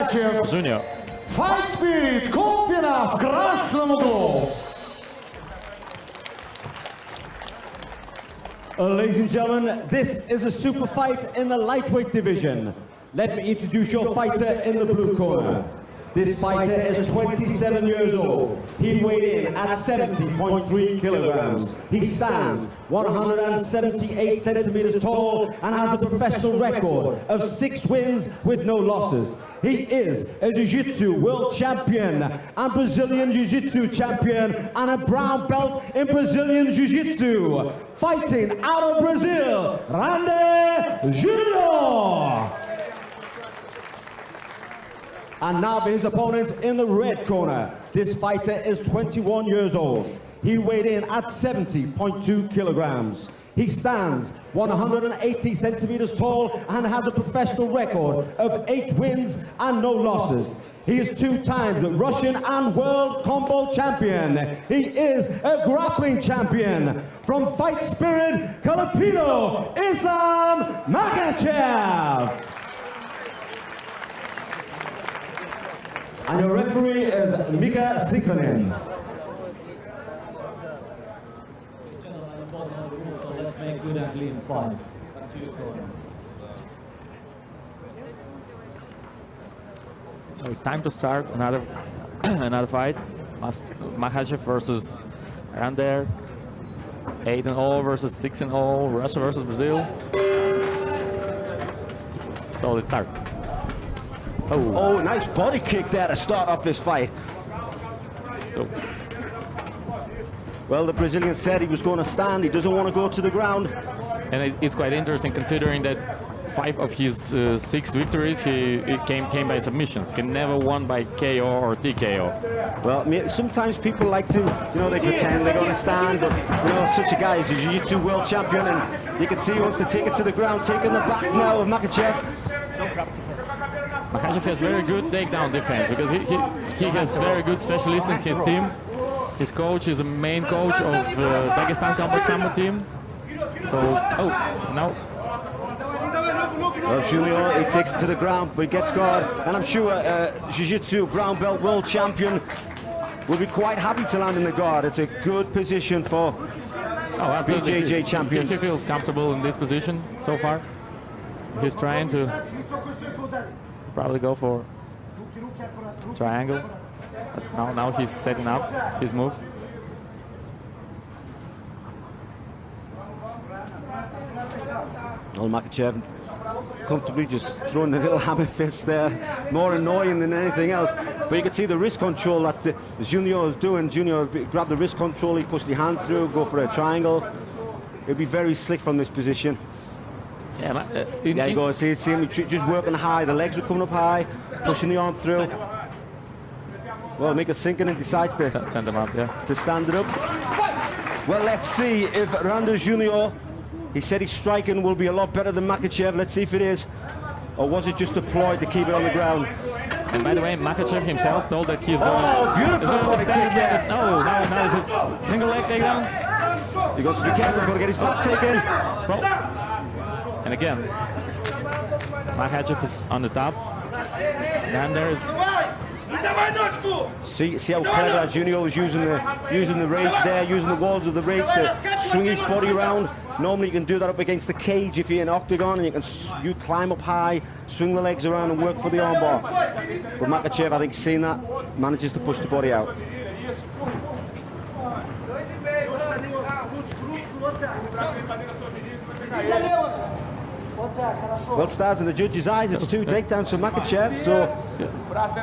Rander Junio. Fight Spirit, Kopina в красном углу. Ladies and gentlemen, this is a super fight in the lightweight division. Let me introduce your fighter in the blue corner. This fighter is 27 years old. He weighed in at 70.3 kilograms. He stands 178 centimeters tall and has a professional record of 6 wins with no losses. He is a Jiu-Jitsu world champion and Brazilian Jiu-Jitsu champion and a brown belt in Brazilian Jiu-Jitsu. Fighting out of Brazil, Rander Junio. And now for his opponent in the red corner. This fighter is 21 years old. He weighed in at 70.2 kilograms. He stands 180 centimeters tall and has a professional record of 8 wins and no losses. He is 2 times Russian and world combo champion. He is a grappling champion. From Fight Spirit, Filipino Islam Makhachev. And your referee is Makhachev. So let's make good and clean fight. Back to your corner. So it's time to start another another fight. Makhachev versus Rander. 8-0 versus 6-0. Russia versus Brazil. So let's start. Oh, nice body kick there to start off this fight. Oh. Well, the Brazilian said he was going to stand. He doesn't want to go to the ground. And it's quite interesting considering that 5 of his 6 victories he came by submissions. He never won by KO or TKO. Well, sometimes people like to, they pretend they're going to stand, but such a guy is a Jiu-Jitsu world champion, and you can see he wants to take it to the ground, taking the back now of Makhachev. Makhachev has very good takedown defense because he has very good specialists in his team. His coach is the main coach of Dagestan Combat Sambo team. So, now. Well, Junio, he takes it to the ground, but he gets guard. And I'm sure Jiu-Jitsu brown belt world champion will be quite happy to land in the guard. It's a good position for BJJ champions. He feels comfortable in this position so far. He's trying to probably go for triangle. But now he's setting up his moves. Well, Makhachev comfortably just throwing the little hammer fist there, more annoying than anything else. But you can see the wrist control that Junio is doing. Junio grabbed the wrist control, he pushed the hand through, go for a triangle. He'll be very slick from this position. Yeah, there you go, see him just working high, the legs are coming up high, pushing the arm through. Well, Mika sinking and decides to stand him up, to stand it up. Well, let's see if Rander Junio, he said his striking will be a lot better than Makhachev. Let's see if it is. Or was it just a ploy to keep it on the ground? And by the way, Makhachev himself told that he's going to... beautiful body kick, yeah. No, now is it single leg takedown? He got to be careful, got to get his back taken. And again, Makhachev is on the top. Rander is... See how clever Junio is using the rage there, using the walls of the rage to swing his body around. Normally you can do that up against the cage if you're in an octagon, and you climb up high, swing the legs around and work for the armbar. But Makhachev, I think, seeing that, manages to push the body out. Well, stars in the judge's eyes, it's 2 takedowns for Makhachev, so...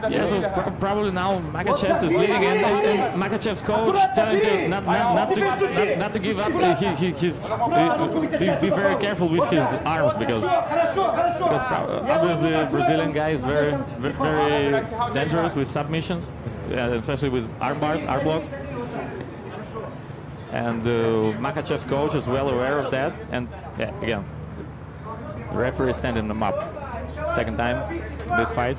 Yeah, so probably now Makhachev is leading, and Makhachev's coach telling him not to give up. He's be very careful with his arms because obviously the Brazilian guy is very dangerous with submissions, especially with arm bars, arm blocks. And Makhachev's coach is well aware of that, and yeah, again, the referee is standing them up. Second time in this fight.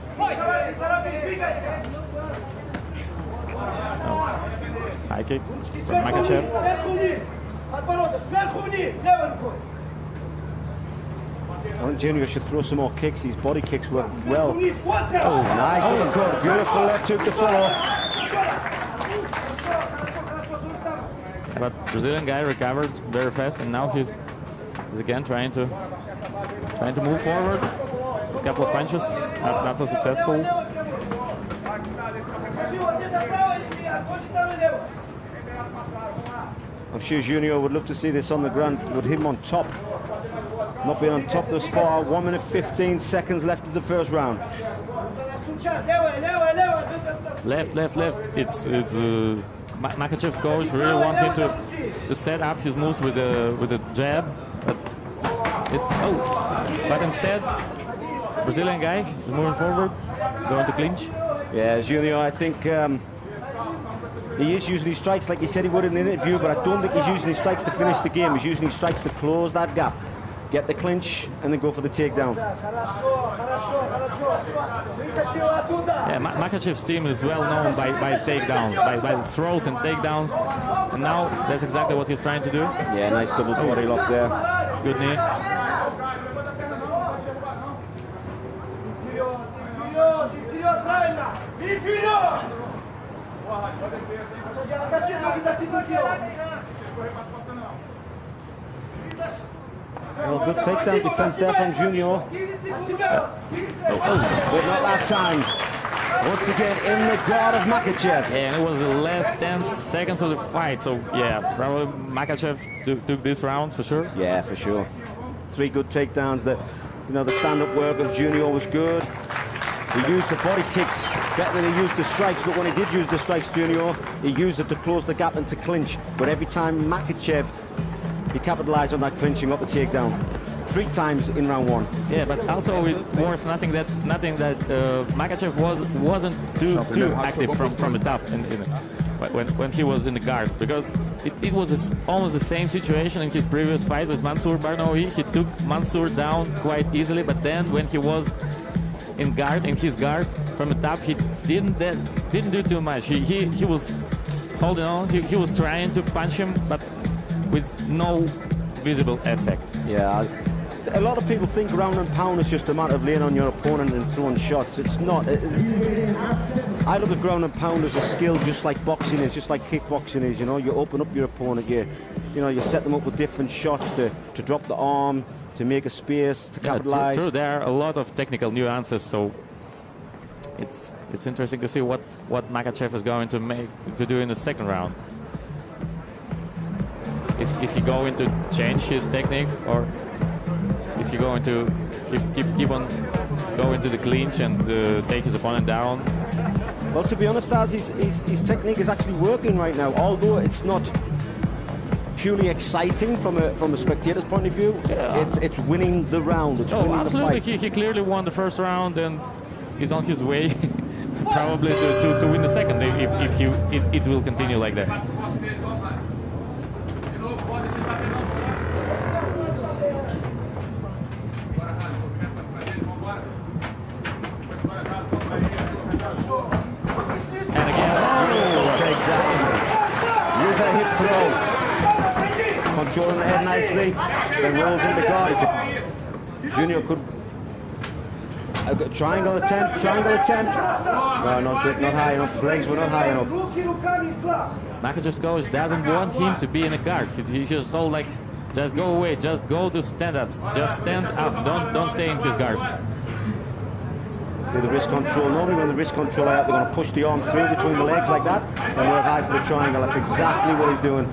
High kick from Makhachev. think Junio should throw some more kicks. His body kicks work well. Oh, nice uppercut. Beautiful left hook to follow. But Brazilian guy recovered very fast, and now he's again trying to move forward. A couple of punches, not so successful. I'm sure Junio would love to see this on the ground with him on top. Not being on top thus far. 1 minute 15 seconds left of the first round. Left. It's Makhachev's coach really want him to set up his moves with the jab, but instead Brazilian guy is moving forward, going to clinch. Yeah, Junio, I think he is using his strikes like he said he would in the interview, but I don't think he's using his strikes to finish the game. He's using his strikes to close that gap, get the clinch, and then go for the takedown. Yeah, Makhachev's team is well known by takedowns, by the throws and takedowns, and now that's exactly what he's trying to do. Yeah, nice double body lock there. Good knee. Well, good takedown defense there from Junio. But not that time. Once again in the guard of Makhachev. Yeah, and it was the last 10 seconds of the fight, so yeah, probably Makhachev took this round for sure. Yeah, for sure. 3 good takedowns. The stand-up work of Junio was good. He used the body kicks better than he used the strikes, but when he did use the strikes, Junio, he used it to close the gap and to clinch. But every time Makhachev, he capitalized on that clinching, got the takedown. 3 times in round 1. Yeah, but also it was nothing that Makhachev wasn't too active from the top when he was in the guard, because it was almost the same situation in his previous fight with Mansour Barnaoui. He took Mansour down quite easily, but then when he was in his guard from the top, he didn't do too much. He was holding on. He was trying to punch him, but with no visible effect. Yeah, a lot of people think ground and pound is just a matter of laying on your opponent and throwing shots. It's not. I look at ground and pound as a skill, just like boxing is, just like kickboxing is. You know, you open up your opponent, you set them up with different shots to drop the arm, to make a space, to capitalize. True. There are a lot of technical nuances, so it's interesting to see what Makhachev is going to do in the second round. Is he going to change his technique, or is he going to keep on going to the clinch and take his opponent down? Well, to be honest, his technique is actually working right now, although it's not purely exciting from a spectator's point of view. Yeah. It's winning the round. It's winning absolutely. The fight. He clearly won the first round, and he's on his way probably to win the second if it will continue like that. And again, use a hip throw. Controlling the head nicely, then rolls into guard. Junio could triangle attempt. No, not high enough. His legs were not high enough. Makhachev's coach doesn't want him to be in a guard. He just told, like, just go away, just go to stand-ups, just stand up, don't stay in his guard. See the wrist control. Normally when the wrist control out, they're going to push the arm through between the legs like that and work high for the triangle. That's exactly what he's doing.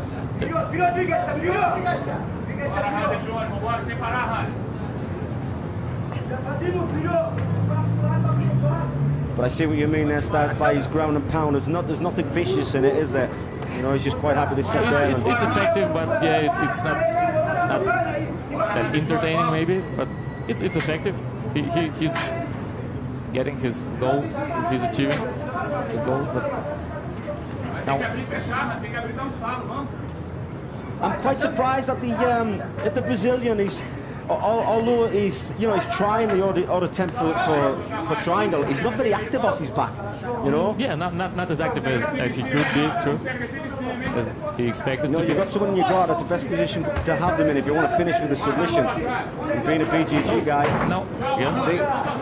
But I see what you mean there, Stas, by his ground and pound. There's nothing vicious in it, is there? You know, he's just quite happy to sit there. It's effective, but yeah, it's not that entertaining maybe, but it's effective. He's getting his goals, he's achieving his goals. But now, I'm quite surprised at the Brazilian. although he's trying the odd attempt for triangle, he's not very active off his back, you know. Yeah, not as active as he could be, true. As he expected to be. You've got someone in your guard, that's the best position to have them in if you want to finish with a submission. And being a BGG guy. No. Yeah. See,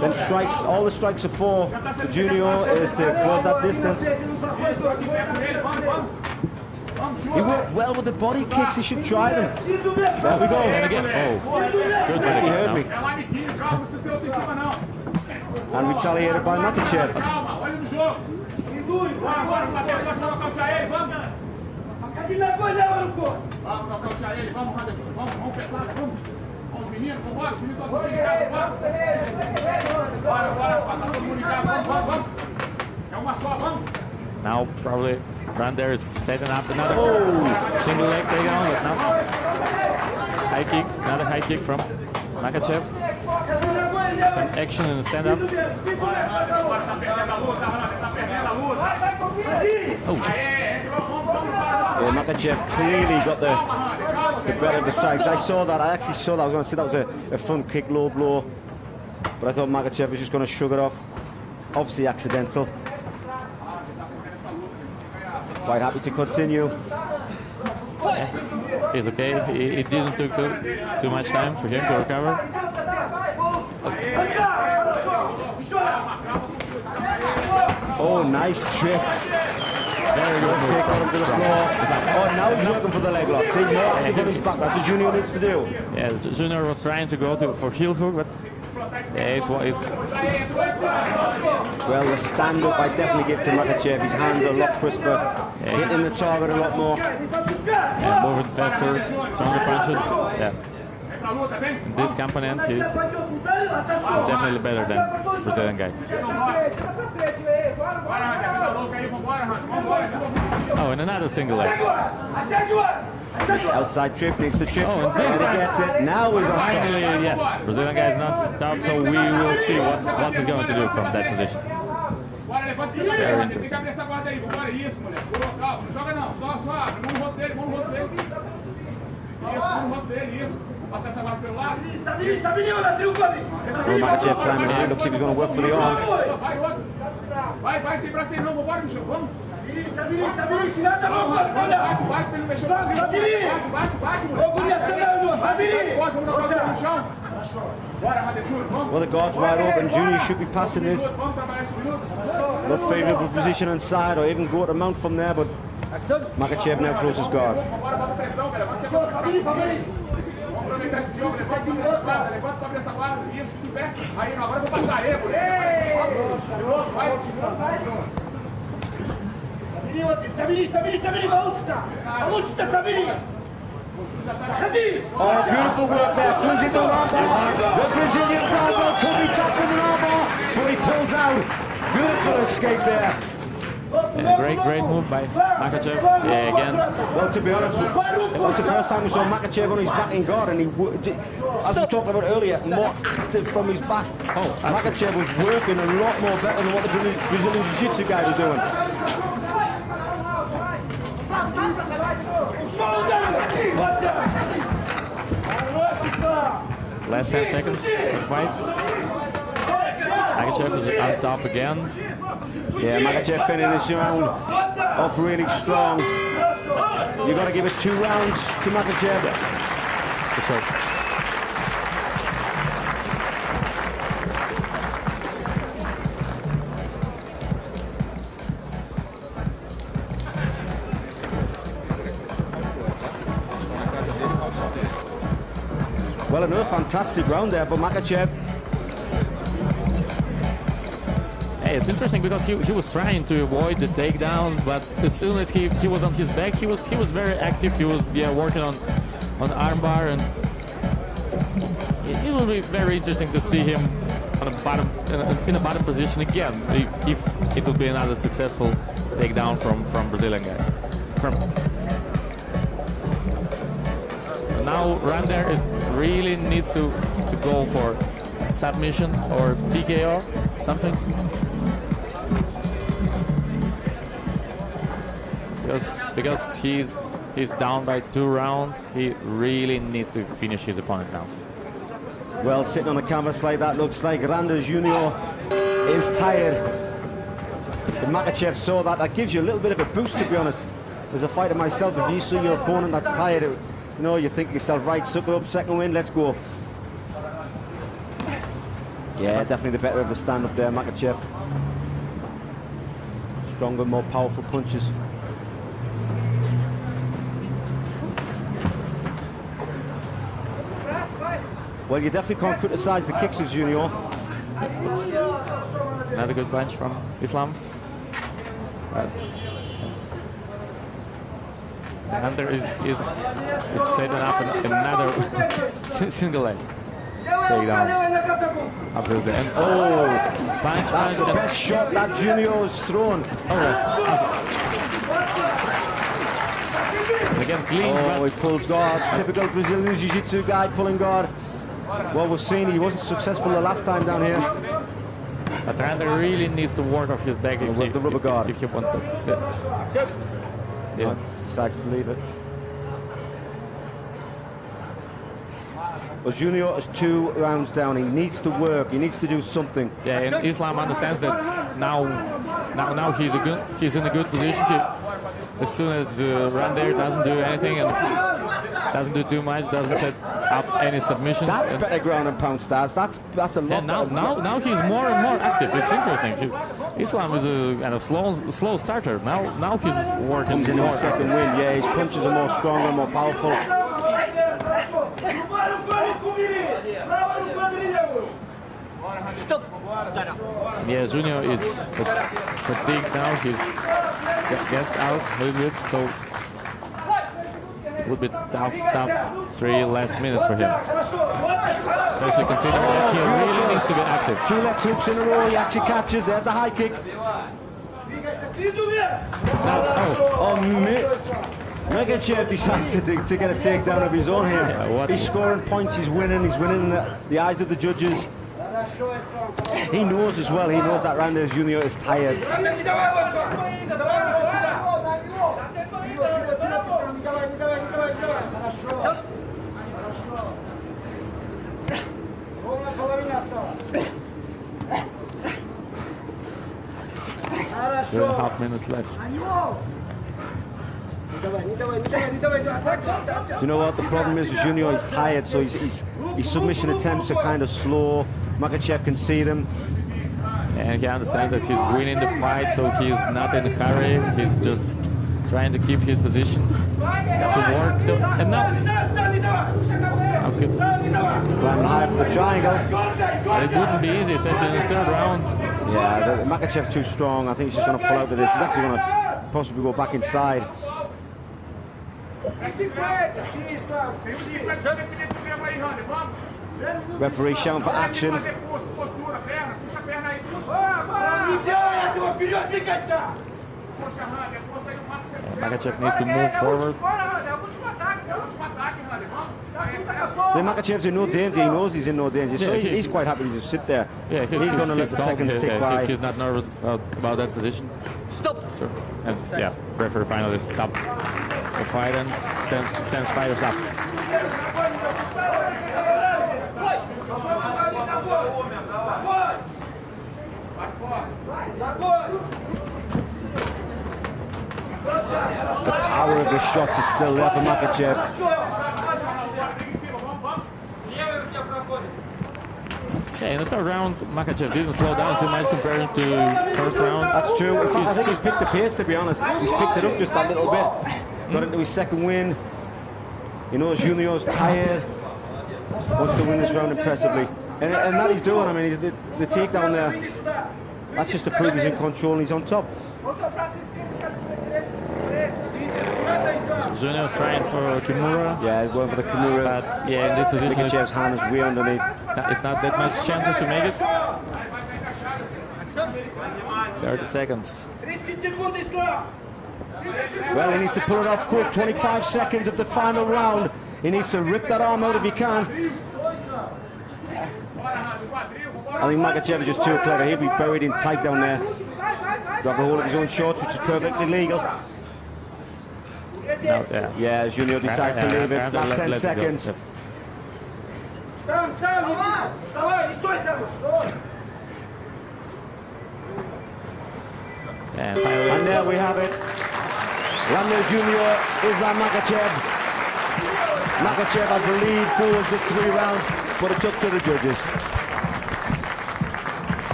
then strikes, all the strikes are for Junio is to close that distance. He worked well with the body kicks, he should try them. There we go. And again, oh, good He body heard me. And retaliated by Makhachev. Now probably Rander is setting up another single leg takedown, but now high kick, another high kick from Makhachev. Some action in the stand-up. Yeah, Makhachev clearly got the better of the strikes. I saw that, I actually saw that. I was going to say that was a front kick, low blow. But I thought Makhachev was just going to shrug it off. Obviously accidental. Quite happy to continue. Yeah, he's okay. It didn't take too much time for him to recover. Oh, nice trick. Very good move. Kick onto the floor. Oh, now he's looking for the leg lock. See, more active on his back. That's what Junio needs to do. Yeah, Junior was trying to go for heel hook, but yeah, it's well, the stand-up I definitely give to Makhachev. His hands are a lot crisper, hitting the target a lot more. Yeah, moving faster, stronger punches. Yeah. In this component, he's definitely better than Brazilian guy. Oh, and another single leg. Outside trip, needs to trip. Oh, and this he gets it. Now he's on finally, yeah. Brazilian guy is not top, so we will see what he's going to do from that position. Very interesting. Makhachev climbing high, looks like he's going to work for the arm. Well, the guard's wide open. Junio should be passing this. Not favourable position on side or even go to mount from there, but Makhachev now closes guard. Oh, beautiful work there. Flings into an armbar. The Brazilian Bravo could be tough with an armbar, but he pulls out. Beautiful escape there. Yeah, great move by Makhachev. Yeah, again. Well, to be honest, it was the first time we saw Makhachev on his back in guard, and he, as we talked about earlier, more active from his back. Oh, Makhachev was working a lot more better than what the Brazilian Jiu-Jitsu guys are doing. Last 10 seconds of the fight. Makhachev is on top again. Yeah, Makhachev finishing this round off really strong. You got to give it 2 rounds to Makhachev. For sure. Well, another fantastic round there for Makhachev. Hey, it's interesting because he was trying to avoid the takedowns, but as soon as he was on his back, he was very active. He was working on armbar, and it will be very interesting to see him on the bottom in a bottom position again. If it will be another successful takedown from Brazilian guy. Now Rander really needs to go for submission or TKO, something. Because he's down by 2 rounds, he really needs to finish his opponent now. Well, sitting on the canvas like that, looks like Rander Junio is tired. But Makhachev saw that. That gives you a little bit of a boost, to be honest. As a fighter myself, if you see your opponent that's tired, you know, you think to yourself, right, suck it up, second win, let's go. Yeah, definitely the better of the stand-up there, Makhachev. Stronger, more powerful punches. Well, you definitely can't criticise the kicks of Junio. Another good punch from Islam. Rander is setting up another single leg takedown. Obviously. And That's the best shot that Junio has thrown. Again, clean. Oh, he pulls guard. Typical Brazilian Jiu-Jitsu guy pulling guard. Well, we've seen he wasn't successful the last time down here. But Rander really needs to work off his back if the rubber guard. If he wants to. Yeah. Decides to leave it. Well, Junio is 2 rounds down. He needs to work. He needs to do something. Yeah, and Islam understands that now he's in a good position. As soon as Rander doesn't do anything and doesn't do too much, doesn't set up any submissions. That's better ground and pound stars. That's a lot. And now he's more and more active. It's interesting. Islam is a kind of slow starter. Now he's working. Comes into a second win. Yeah, his punches are more stronger, more powerful. Yeah, Junio is fatigued now. He's gassed out a little bit, so it would be tough 3 last minutes for him. Especially considering that he really needs to be active. 2 left hooks in a row. He actually catches. There's a high kick. Makhachev decides to get a takedown of his own here. Yeah, he's scoring points. He's winning in the eyes of the judges. He knows as well. He knows that Rander Junio is tired. Two and a half minutes left. Do you know what the problem is? Junio is tired, so his submission attempts are kind of slow. Makhachev can see them. And he understands that he's winning the fight, so he's not in a hurry. He's just trying to keep his position. To work. And now Climbing high for the triangle. But it wouldn't be easy, especially in the 3rd round. Yeah, Makhachev too strong. I think he's just going to pull out of this. He's actually going to possibly go back inside. Referee shouting for action. Makhachev needs to move forward. Makhachev's in no danger. He knows he's in no danger, so he's quite happy to just sit there. Yeah, he's going to let the seconds tick by. He's not nervous about that position. Stop! Sure. And yeah, referee finally stopped the fight and stands fighters up. The power of the shots is still there for Makhachev. Yeah, in the 3rd round, Makhachev didn't slow down too much compared to 1st round. That's true. I think he's picked the pace, to be honest. He's picked it up just a little bit. Got into his 2nd win. He knows Junio's tired. Wants to win this round impressively. And that he's doing. I mean, he's the takedown there. That's just to prove he's in control and he's on top. Junio's trying for Kimura. Yeah, he's going for the Kimura. But yeah, in this position, Makhachev's hand is way underneath. It's not that much chances to make it. 30 seconds. Well, he needs to pull it off quick. 25 seconds of the final round. He needs to rip that arm out if he can. I think Makhachev is just too clever. He'll be buried in tight down there. Grab the hold of his own shorts, which is perfectly legal. No, Yeah, Junio decides to leave it. Last 10 seconds. And finally, And there we have it. Rander Junio, Islam Makhachev. Makhachev has the lead, forwards the 3 rounds, but it's up to the judges.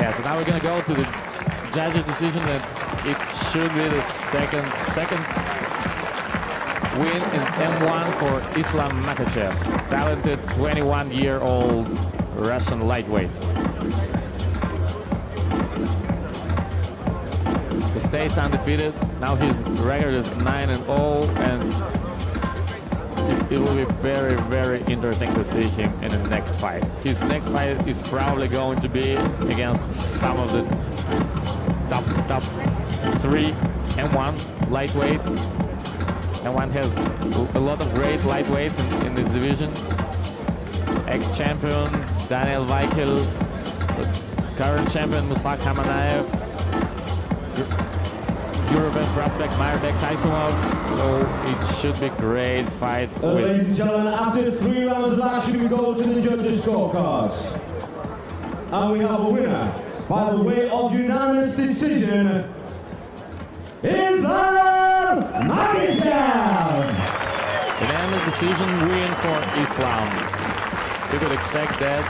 yeah, so now we're going to go to the judges' decision that it should be the second win in M-1 for Islam Makhachev, talented 21-year-old Russian lightweight. He stays undefeated. Now his record is 9-0, and it will be very, very interesting to see him in the next fight. His next fight is probably going to be against some of the top 3 M1 lightweights. M1 has a lot of great lightweights in this division. Ex-champion Daniel Weichel, current champion Musak Hamanaev, European prospect Myrbek Taisumov. So it should be a great fight. Ladies and gentlemen, after 3 rounds of action, we go to the judges' scorecards. And we have a winner by the way of unanimous decision. Islam Makhachev! Unanimous decision win for Islam. You could expect that.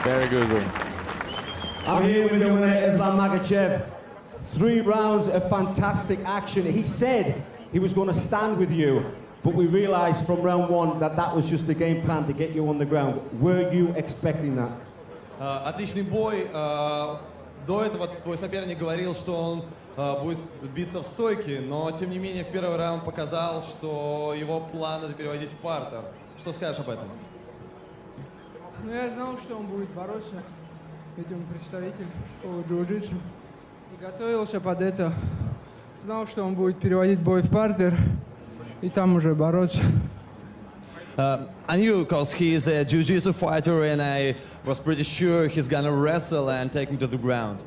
Very good win. I'm here with the winner, Islam Makhachev. 3 rounds of fantastic action. He said he was going to stand with you, but we realized from round 1 that that was just the game plan to get you on the ground. Were you expecting that? Отличный бой. До этого твой соперник говорил, что он будет биться в стойке, но тем не менее в первый раунд показал, что его план это переводить в партер. Что скажешь об этом? Ну, я знал, что он будет бороться, ведь он представитель школы джиу-джитсу. И готовился под это. Знал, что он будет переводить бой в партер и там уже бороться. I knew because he is a jiu-jitsu fighter and I was pretty sure he's gonna wrestle and take him to the ground.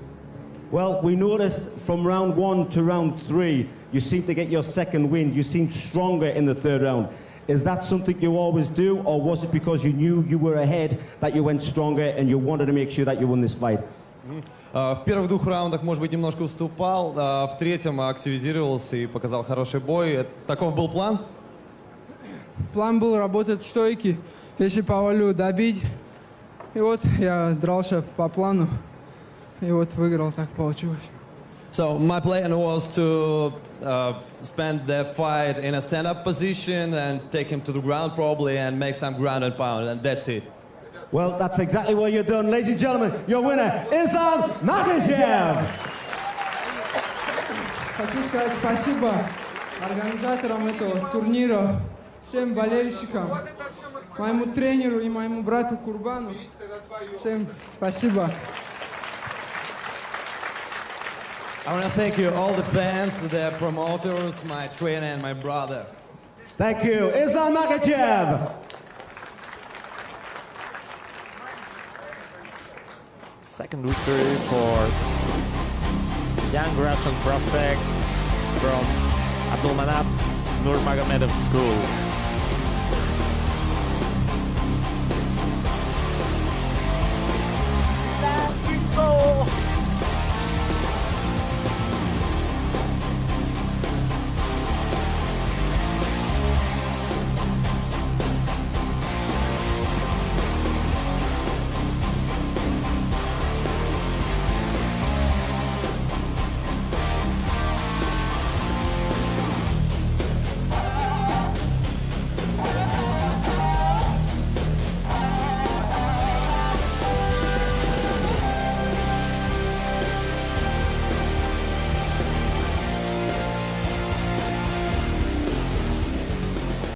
Well, we noticed from round 1 to round 3, you seemed to get your second win. You seemed stronger in the 3rd round. Is that something you always do, or was it because you knew you were ahead that you went stronger and you wanted to make sure that you won this fight? В первых 2 раундах, может быть, немножко уступал, в 3-м активизировался и показал хороший бой. Таков был план? План был работать в стойке, если повалю добить. И вот я дрался по плану, и вот выиграл, так получилось. So my plan was to spend the fight in a stand-up position and take him to the ground probably and make some ground and pound, and that's it. Well, that's exactly what you've done. Ladies and gentlemen, your winner, Islam Makhachev! Хочу сказать спасибо организаторам этого турнира, всем болельщикам, моему тренеру и моему брату Курбану. Всем спасибо. I want to thank you, all the fans, the promoters, my trainer, and my brother. Thank you, Islam Makhachev! Second victory for young Russian prospect from Abdulmanap Nurmagomedov School.